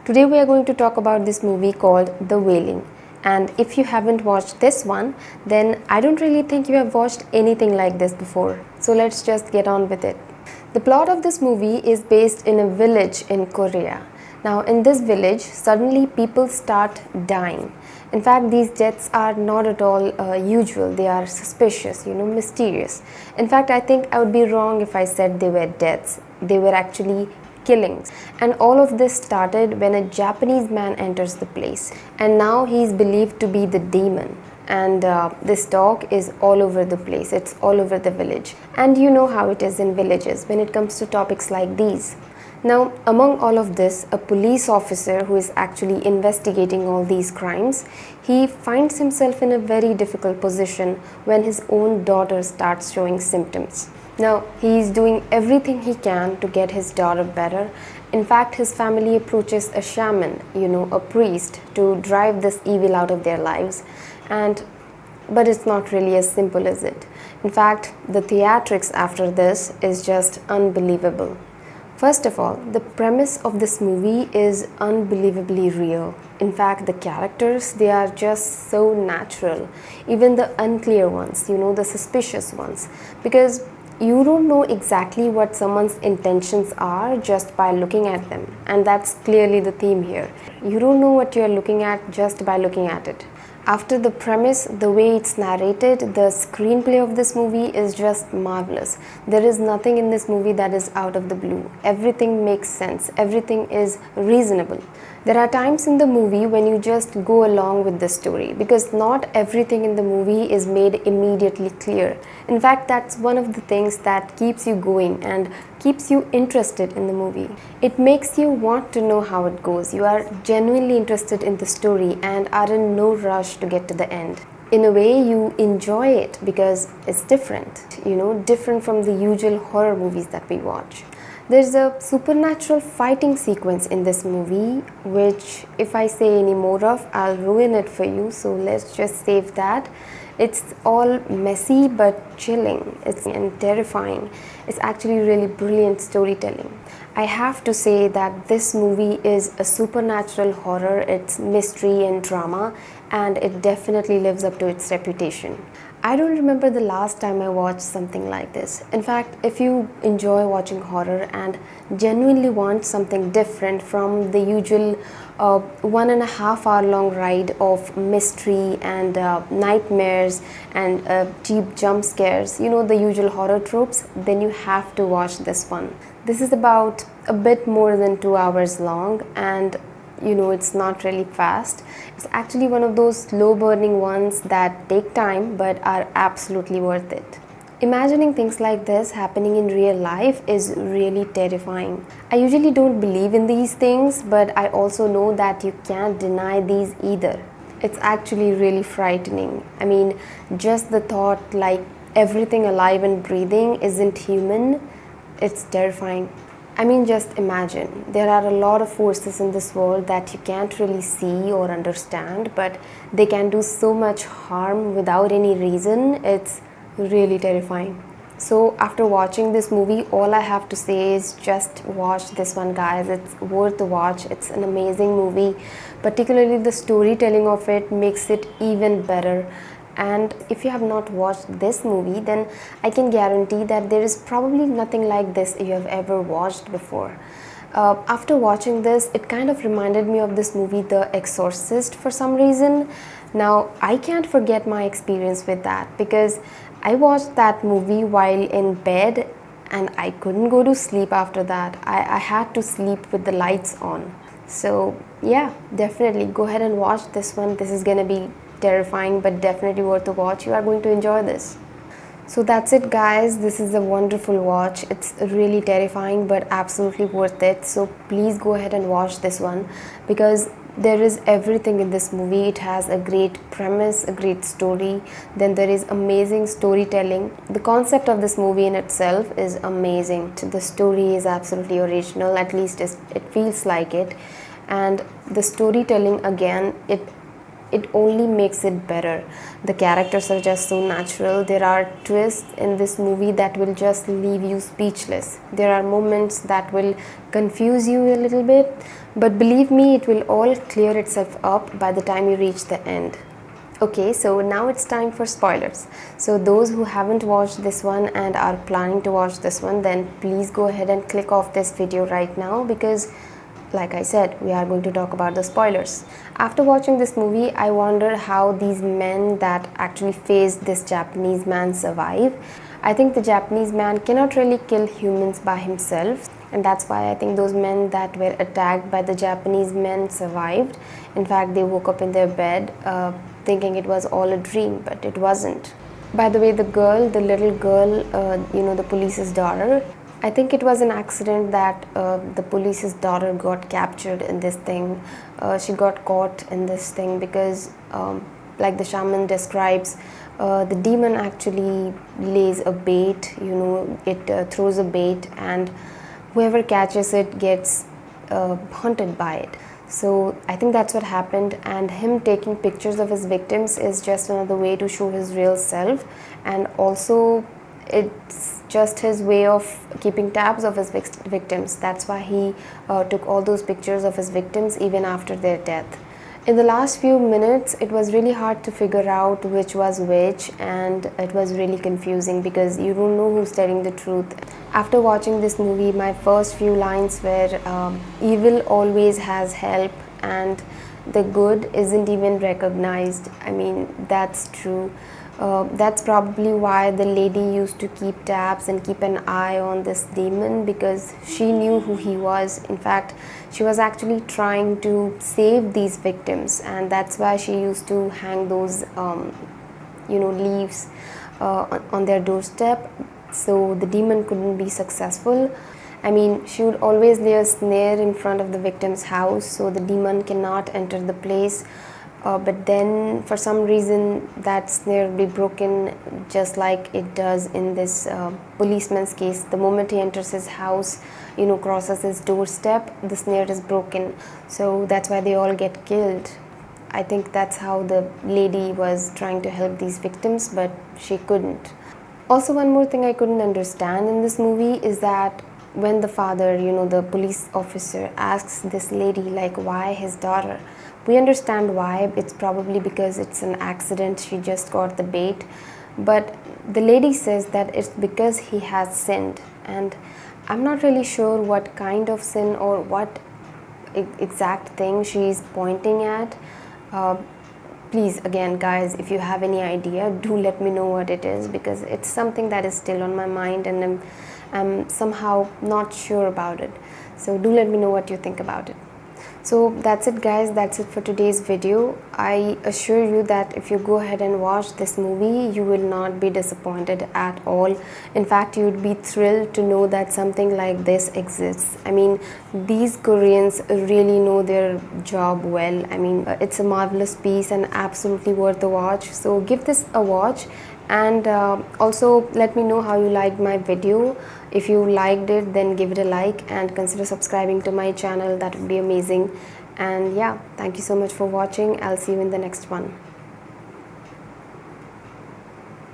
Today we are going to talk about this movie called The Wailing. And if you haven't watched this one, then I don't really think you have watched anything like this before. So let's just get on with it. The plot of this movie is based in a village in Korea. Now in this village, suddenly people start dying. In fact, these deaths are not at all usual. They are suspicious, mysterious. In fact, I think I would be wrong if I said they were deaths. They were actually killings. And all of this started when a Japanese man enters the place. And now he is believed to be the demon. And this dog is all over the place. It's all over the village. And you know how it is in villages when it comes to topics like these. Now, among all of this, a police officer who is actually investigating all these crimes, he finds himself in a very difficult position when his own daughter starts showing symptoms. Now, he is doing everything he can to get his daughter better. In fact, his family approaches a shaman, a priest, to drive this evil out of their lives. But it's not really as simple as it. In fact, the theatrics after this is just unbelievable. First of all, the premise of this movie is unbelievably real. In fact, the characters, they are just so natural. Even the unclear ones, the suspicious ones. Because you don't know exactly what someone's intentions are just by looking at them. And that's clearly the theme here. You don't know what you're looking at just by looking at it. After the premise, the way it's narrated, the screenplay of this movie is just marvelous. There is nothing in this movie that is out of the blue. Everything makes sense. Everything is reasonable. There are times in the movie when you just go along with the story because not everything in the movie is made immediately clear. In fact, that's one of the things that keeps you going and keeps you interested in the movie. It makes you want to know how it goes. You are genuinely interested in the story and are in no rush to get to the end. In a way, you enjoy it because it's different, different from the usual horror movies that we watch. There's a supernatural fighting sequence in this movie, which if I say any more of, I'll ruin it for you. So let's just save that. It's all messy but chilling. And terrifying. It's actually really brilliant storytelling. I have to say that this movie is a supernatural horror. It's mystery and drama, and it definitely lives up to its reputation. I don't remember the last time I watched something like this. In fact, if you enjoy watching horror and genuinely want something different from the usual 1.5 hour long ride of mystery and nightmares and cheap jump scares, the usual horror tropes, then you have to watch this one. This is about a bit more than 2 hours long, and it's not really fast. It's actually one of those slow burning ones that take time but are absolutely worth it. Imagining things like this happening in real life is really terrifying. I usually don't believe in these things, but I also know that you can't deny these either. It's actually really frightening. I mean, just the thought like everything alive and breathing isn't human, it's terrifying. I mean, just imagine, there are a lot of forces in this world that you can't really see or understand, but they can do so much harm without any reason. It's really terrifying. So after watching this movie, all I have to say is just watch this one, guys. It's worth the watch. It's an amazing movie. Particularly the storytelling of it makes it even better. And if you have not watched this movie, then I can guarantee that there is probably nothing like this you have ever watched before. After watching this, it kind of reminded me of this movie, The Exorcist, for some reason. Now, I can't forget my experience with that because I watched that movie while in bed and I couldn't go to sleep after that. I had to sleep with the lights on. So yeah, definitely go ahead and watch this one. This is gonna be terrifying but definitely worth a watch. You are going to enjoy this. So that's it, guys. This is a wonderful watch. It's really terrifying but absolutely worth it. So please go ahead and watch this one because there is everything in this movie. It has a great premise, a great story, then there is amazing storytelling. The concept of this movie in itself is amazing. The story is absolutely original, at least it feels like it. And the storytelling, again, it it only makes it better. The characters are just so natural. There are twists in this movie that will just leave you speechless. There are moments that will confuse you a little bit, but believe me, it will all clear itself up by the time you reach the end. Okay, so now it's time for spoilers. So those who haven't watched this one and are planning to watch this one, then please go ahead and click off this video right now, because like I said, we are going to talk about the spoilers. After watching this movie, I wonder how these men that actually faced this Japanese man survive. I think the Japanese man cannot really kill humans by himself, and that's why I think those men that were attacked by the Japanese men survived. In fact, they woke up in their bed thinking it was all a dream, but it wasn't. By the way, the little girl, the police's daughter, I think it was an accident that the police's daughter got captured in this thing. She got caught in this thing because, like the shaman describes, the demon actually lays a bait, it throws a bait, and whoever catches it gets haunted by it. So I think that's what happened, and him taking pictures of his victims is just another way to show his real self, and also it's just his way of keeping tabs of his victims. That's why he took all those pictures of his victims even after their death. In the last few minutes, it was really hard to figure out which was which, and it was really confusing because you don't know who's telling the truth. After watching this movie, my first few lines were evil always has help and the good isn't even recognized. I mean, that's true. That's probably why the lady used to keep tabs and keep an eye on this demon, because she knew who he was. In fact, she was actually trying to save these victims, and that's why she used to hang those leaves on their doorstep so the demon couldn't be successful. I mean, she would always lay a snare in front of the victim's house so the demon cannot enter the place. But then for some reason that snare will be broken, just like it does in this policeman's case. The moment he enters his house, crosses his doorstep, the snare is broken. So that's why they all get killed. I think that's how the lady was trying to help these victims, but she couldn't. Also, one more thing I couldn't understand in this movie is that when the father, the police officer, asks this lady like why his daughter, we understand why. It's probably because it's an accident, she just got the bait. But the lady says that it's because he has sinned, and I'm not really sure what kind of sin or what exact thing she's pointing at. Please, again guys, if you have any idea, do let me know what it is, because it's something that is still on my mind and I'm somehow not sure about it. So do let me know what you think about it. So that's it guys, that's it for today's video. I assure you that if you go ahead and watch this movie, you will not be disappointed at all. In fact, you would be thrilled to know that something like this exists. I mean, these Koreans really know their job well. I mean, it's a marvelous piece and absolutely worth the watch. So give this a watch, and also let me know how you liked my video. If you liked it, then give it a like and consider subscribing to my channel. That would be amazing. And yeah, thank you so much for watching. I'll see you in the next one.